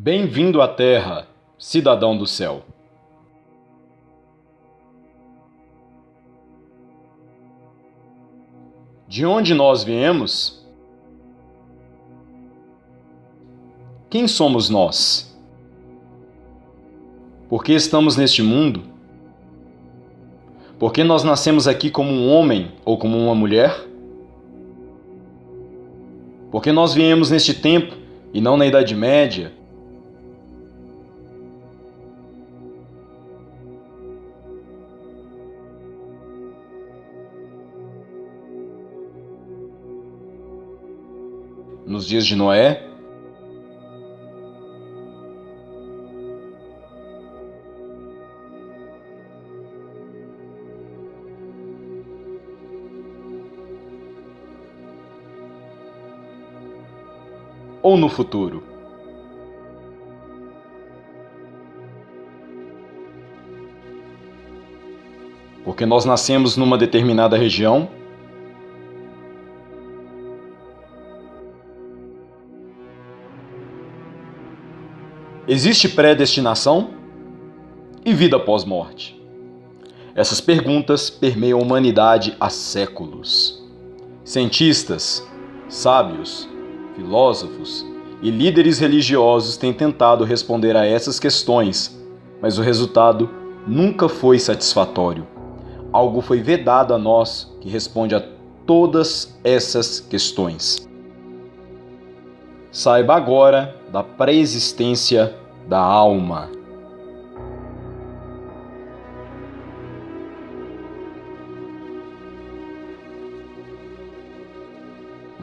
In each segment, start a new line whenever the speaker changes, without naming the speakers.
Bem-vindo à Terra, cidadão do céu. De onde nós viemos? Quem somos nós? Por que estamos neste mundo? Por que nós nascemos aqui como um homem ou como uma mulher? Por que nós viemos neste tempo e não na Idade Média? Nos dias de Noé? Ou no futuro? Porque nós nascemos numa determinada região? Existe predestinação? E vida após morte? Essas perguntas permeiam a humanidade há séculos. Cientistas, sábios, filósofos e líderes religiosos têm tentado responder a essas questões, mas o resultado nunca foi satisfatório. Algo foi vedado a nós que responde a todas essas questões. Saiba agora da pré-existência da alma.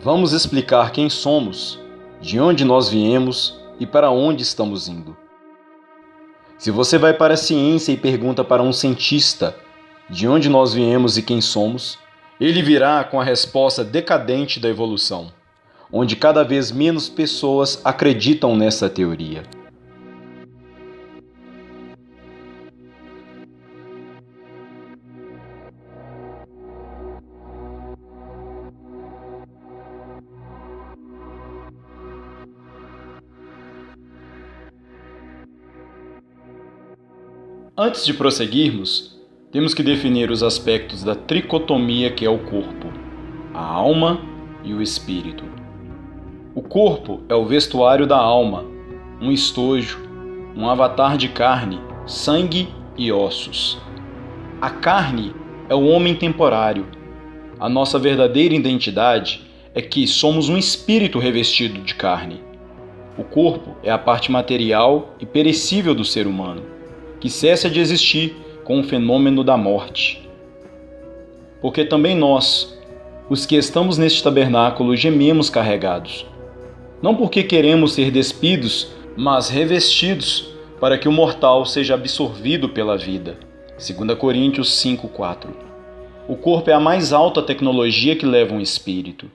Vamos explicar quem somos, de onde nós viemos e para onde estamos indo. Se você vai para a ciência e pergunta para um cientista de onde nós viemos e quem somos, ele virá com a resposta decadente da evolução, onde cada vez menos pessoas acreditam nessa teoria. Antes de prosseguirmos, temos que definir os aspectos da tricotomia que é o corpo, a alma e o espírito. O corpo é o vestuário da alma, um estojo, um avatar de carne, sangue e ossos. A carne é o homem temporário. A nossa verdadeira identidade é que somos um espírito revestido de carne. O corpo é a parte material e perecível do ser humano, que cessa de existir com o fenômeno da morte. Porque também nós, os que estamos neste tabernáculo, gememos carregados. Não porque queremos ser despidos, mas revestidos para que o mortal seja absorvido pela vida. 2 Coríntios 5:4. O corpo é a mais alta tecnologia que leva um espírito.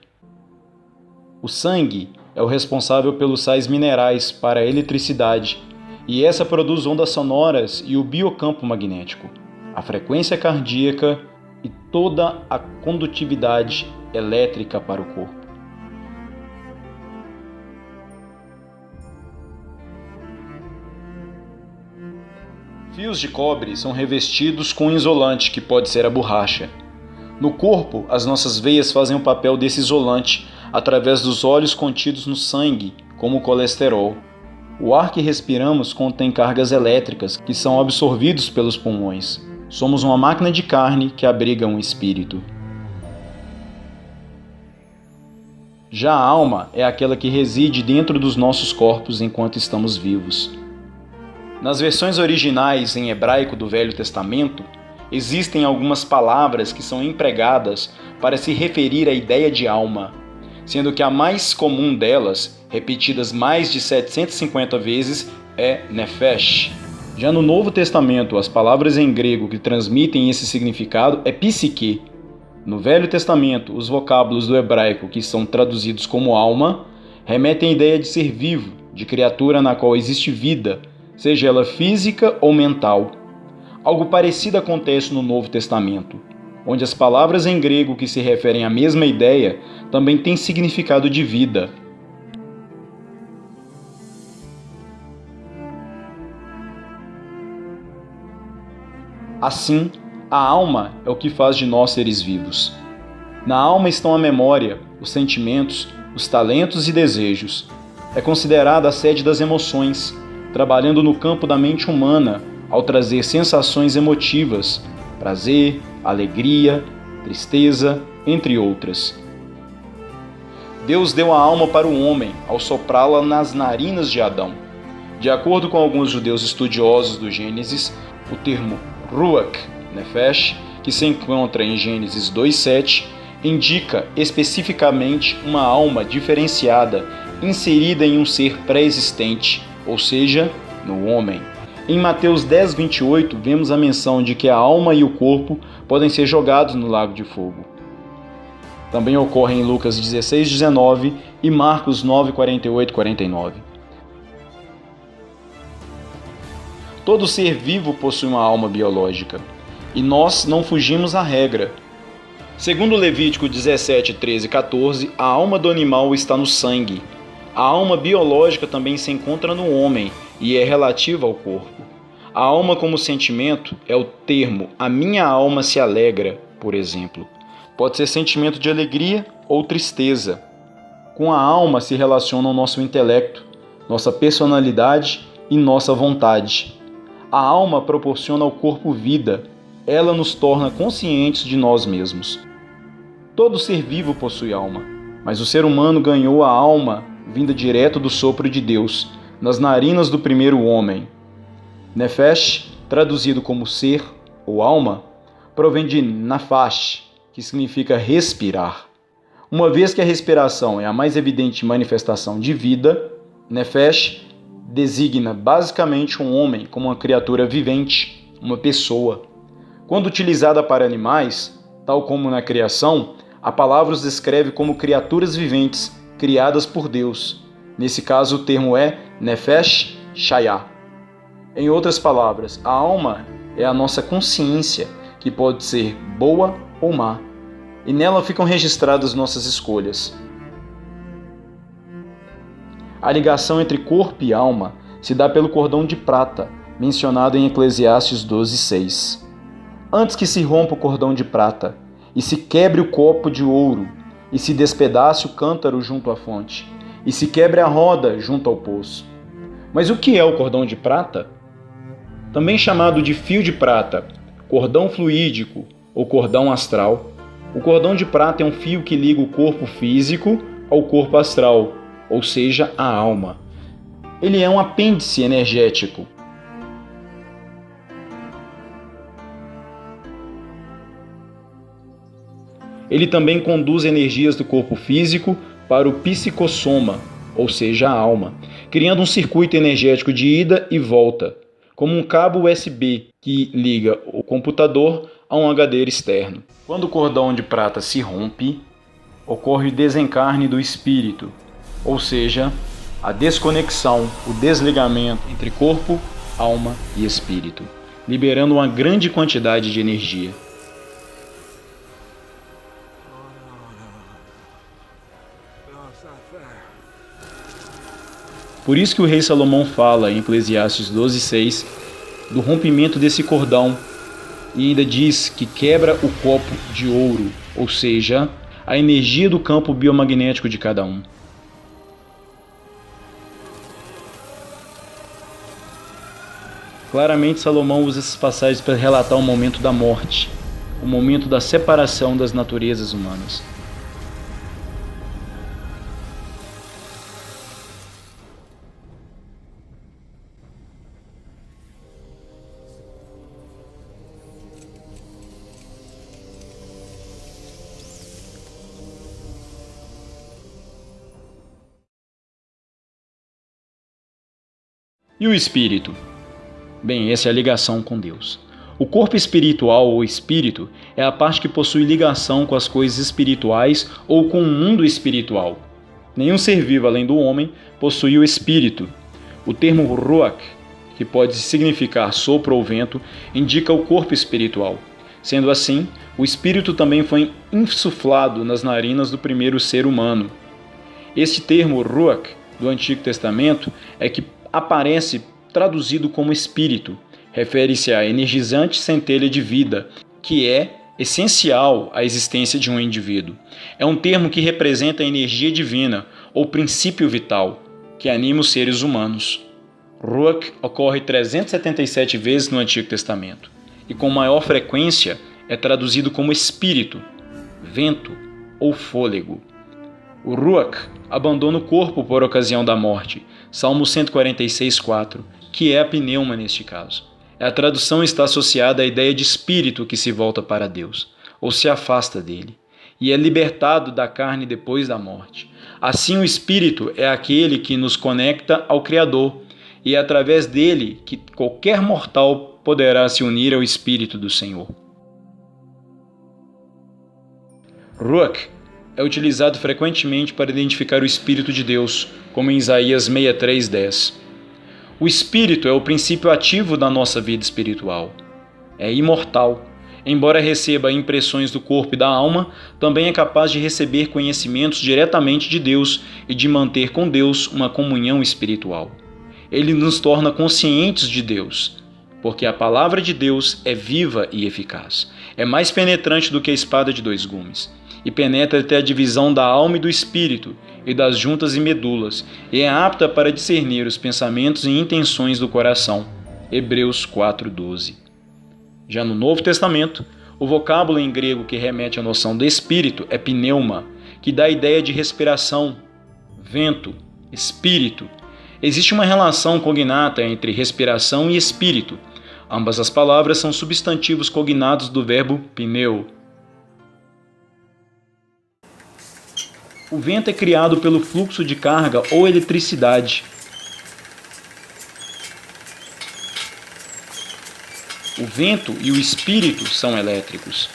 O sangue é o responsável pelos sais minerais para a eletricidade, e essa produz ondas sonoras e o biocampo magnético, a frequência cardíaca e toda a condutividade elétrica para o corpo. Fios de cobre são revestidos com um isolante que pode ser a borracha. No corpo, as nossas veias fazem o papel desse isolante através dos óleos contidos no sangue, como o colesterol. O ar que respiramos contém cargas elétricas que são absorvidos pelos pulmões. Somos uma máquina de carne que abriga um espírito. Já a alma é aquela que reside dentro dos nossos corpos enquanto estamos vivos. Nas versões originais em hebraico do Velho Testamento, existem algumas palavras que são empregadas para se referir à ideia de alma, sendo que a mais comum delas, repetidas mais de 750 vezes, é nefesh. Já no Novo Testamento, as palavras em grego que transmitem esse significado é psique. No Velho Testamento, os vocábulos do hebraico que são traduzidos como alma remetem à ideia de ser vivo, de criatura na qual existe vida, seja ela física ou mental. Algo parecido acontece no Novo Testamento, onde as palavras em grego que se referem à mesma ideia também têm significado de vida. Assim, a alma é o que faz de nós seres vivos. Na alma estão a memória, os sentimentos, os talentos e desejos. É considerada a sede das emoções, trabalhando no campo da mente humana ao trazer sensações emotivas, prazer, alegria, tristeza, entre outras. Deus deu a alma para o homem ao soprá-la nas narinas de Adão. De acordo com alguns judeus estudiosos do Gênesis, o termo Ruach, Nefesh, que se encontra em Gênesis 2:7, indica especificamente uma alma diferenciada inserida em um ser pré-existente, ou seja, no homem. Em Mateus 10:28, vemos a menção de que a alma e o corpo podem ser jogados no lago de fogo. Também ocorre em Lucas 16:19 e Marcos 9:48-49. Todo ser vivo possui uma alma biológica, e nós não fugimos à regra. Segundo Levítico 17, 13 e 14, a alma do animal está no sangue. A alma biológica também se encontra no homem e é relativa ao corpo. A alma como sentimento é o termo "a minha alma se alegra", por exemplo. Pode ser sentimento de alegria ou tristeza. Com a alma se relacionam nosso intelecto, nossa personalidade e nossa vontade. A alma proporciona ao corpo vida. Ela nos torna conscientes de nós mesmos. Todo ser vivo possui alma, mas o ser humano ganhou a alma vinda direto do sopro de Deus, nas narinas do primeiro homem. Nefesh, traduzido como ser ou alma, provém de nafash, que significa respirar. Uma vez que a respiração é a mais evidente manifestação de vida, Nefesh designa basicamente um homem como uma criatura vivente, uma pessoa. Quando utilizada para animais, tal como na criação, a palavra os descreve como criaturas viventes, criadas por Deus. Nesse caso, o termo é Nefesh Shayah. Em outras palavras, a alma é a nossa consciência, que pode ser boa ou má, e nela ficam registradas nossas escolhas. A ligação entre corpo e alma se dá pelo cordão de prata, mencionado em Eclesiastes 12:6. Antes que se rompa o cordão de prata, e se quebre o copo de ouro, e se despedace o cântaro junto à fonte, e se quebre a roda junto ao poço. Mas o que é o cordão de prata? Também chamado de fio de prata, cordão fluídico ou cordão astral, o cordão de prata é um fio que liga o corpo físico ao corpo astral, ou seja, a alma. Ele é um apêndice energético. Ele também conduz energias do corpo físico para o psicossoma, ou seja, a alma, criando um circuito energético de ida e volta, como um cabo USB que liga o computador a um HD externo. Quando o cordão de prata se rompe, ocorre o desencarne do espírito, ou seja, a desconexão, o desligamento entre corpo, alma e espírito, liberando uma grande quantidade de energia. Por isso que o rei Salomão fala em Eclesiastes 12:6 do rompimento desse cordão e ainda diz que quebra o copo de ouro, ou seja, a energia do campo biomagnético de cada um. Claramente Salomão usa essas passagens para relatar o momento da morte, o momento da separação das naturezas humanas. E o espírito? Bem, essa é a ligação com Deus. O corpo espiritual ou espírito é a parte que possui ligação com as coisas espirituais ou com o mundo espiritual. Nenhum ser vivo além do homem possui o espírito. O termo ruach, que pode significar sopro ou vento, indica o corpo espiritual. Sendo assim, o espírito também foi insuflado nas narinas do primeiro ser humano. Este termo ruach do Antigo Testamento é que aparece traduzido como espírito, refere-se à energizante centelha de vida, que é essencial à existência de um indivíduo. É um termo que representa a energia divina, ou princípio vital, que anima os seres humanos. Ruach ocorre 377 vezes no Antigo Testamento, e com maior frequência é traduzido como espírito, vento ou fôlego. O Ruach abandona o corpo por ocasião da morte, Salmo 146:4, que é a pneuma neste caso. A tradução está associada à ideia de espírito que se volta para Deus, ou se afasta dele, e é libertado da carne depois da morte. Assim, o espírito é aquele que nos conecta ao Criador, e é através dele que qualquer mortal poderá se unir ao espírito do Senhor. Ruach é utilizado frequentemente para identificar o Espírito de Deus, como em Isaías 63:10. O Espírito é o princípio ativo da nossa vida espiritual. É imortal. Embora receba impressões do corpo e da alma, também é capaz de receber conhecimentos diretamente de Deus e de manter com Deus uma comunhão espiritual. Ele nos torna conscientes de Deus, porque a palavra de Deus é viva e eficaz. É mais penetrante do que a espada de dois gumes, e penetra até a divisão da alma e do espírito, e das juntas e medulas, e é apta para discernir os pensamentos e intenções do coração. Hebreus 4:12. Já no Novo Testamento, o vocábulo em grego que remete à noção de espírito é pneuma, que dá a ideia de respiração, vento, espírito. Existe uma relação cognata entre respiração e espírito. Ambas as palavras são substantivos cognatos do verbo pneu. O vento é criado pelo fluxo de carga ou eletricidade. O vento e o espírito são elétricos.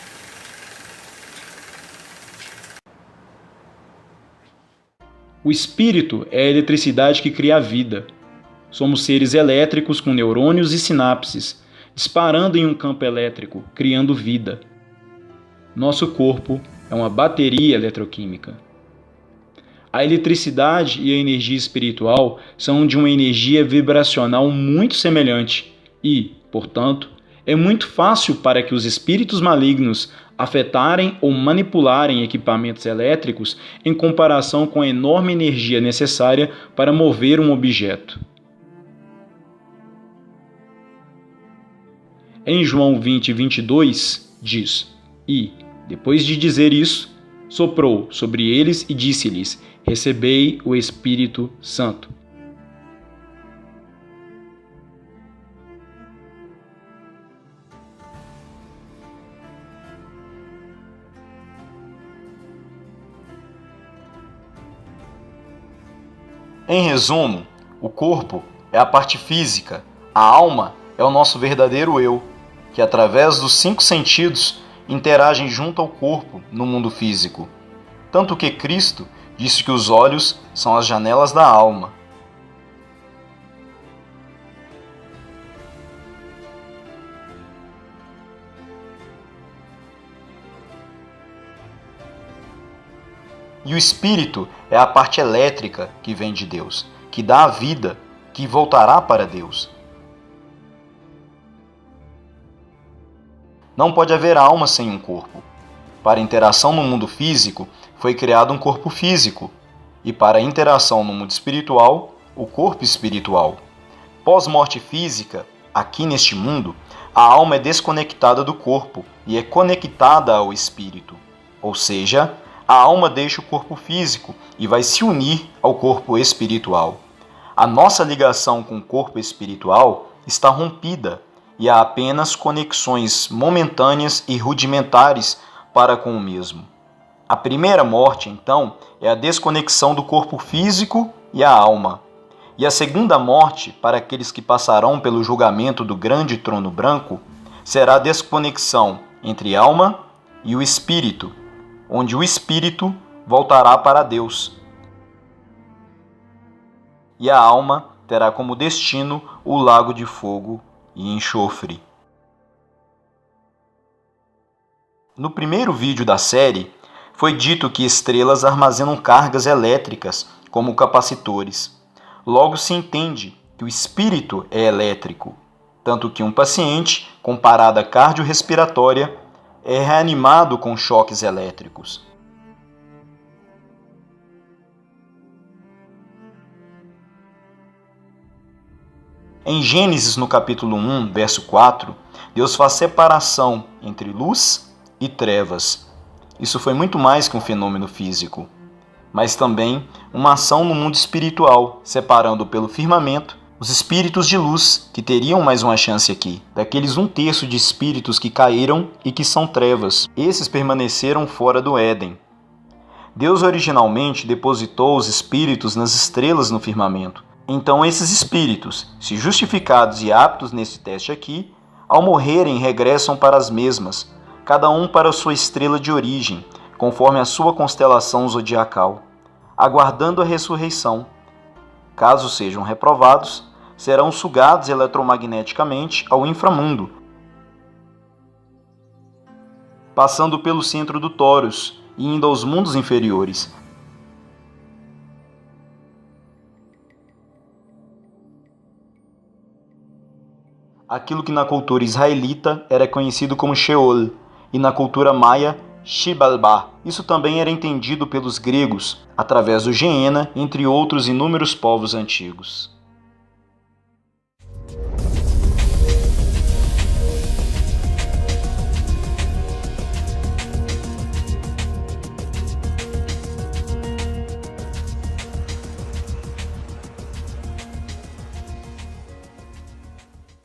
O espírito é a eletricidade que cria a vida. Somos seres elétricos com neurônios e sinapses, disparando em um campo elétrico, criando vida. Nosso corpo é uma bateria eletroquímica. A eletricidade e a energia espiritual são de uma energia vibracional muito semelhante e, portanto, é muito fácil para que os espíritos malignos afetarem ou manipularem equipamentos elétricos em comparação com a enorme energia necessária para mover um objeto. Em João 20:22 diz: E, depois de dizer isso, soprou sobre eles e disse-lhes: Recebei o Espírito Santo. Em resumo, o corpo é a parte física, a alma é o nosso verdadeiro eu, que através dos 5 sentidos interagem junto ao corpo no mundo físico. Tanto que Cristo disse que os olhos são as janelas da alma. E o espírito é a parte elétrica que vem de Deus, que dá a vida, que voltará para Deus. Não pode haver alma sem um corpo. Para a interação no mundo físico, foi criado um corpo físico, e para a interação no mundo espiritual, o corpo espiritual. Pós-morte física, aqui neste mundo, a alma é desconectada do corpo e é conectada ao espírito, ou seja, a alma deixa o corpo físico e vai se unir ao corpo espiritual. A nossa ligação com o corpo espiritual está rompida e há apenas conexões momentâneas e rudimentares para com o mesmo. A primeira morte, então, é a desconexão do corpo físico e a alma. E a segunda morte, para aqueles que passarão pelo julgamento do grande trono branco, será a desconexão entre alma e o espírito, onde o espírito voltará para Deus. E a alma terá como destino o lago de fogo e enxofre. No primeiro vídeo da série, foi dito que estrelas armazenam cargas elétricas como capacitores. Logo se entende que o espírito é elétrico. tanto que um paciente com parada cardiorrespiratória é reanimado com choques elétricos. Em Gênesis, no capítulo 1, verso 4, Deus faz separação entre luz e trevas. Isso foi muito mais que um fenômeno físico, mas também uma ação no mundo espiritual, separando pelo firmamento os espíritos de luz, que teriam mais uma chance aqui, daqueles 1/3 de espíritos que caíram e que são trevas. Esses permaneceram fora do Éden. Deus originalmente depositou os espíritos nas estrelas no firmamento. Então esses espíritos, se justificados e aptos nesse teste aqui, ao morrerem regressam para as mesmas, cada um para a sua estrela de origem, conforme a sua constelação zodiacal, aguardando a ressurreição. Caso sejam reprovados, serão sugados eletromagneticamente ao inframundo, passando pelo centro do Tórus e indo aos mundos inferiores. Aquilo que na cultura israelita era conhecido como Sheol, e na cultura maia, Xibalbá. Isso também era entendido pelos gregos, através do Geena, entre outros inúmeros povos antigos.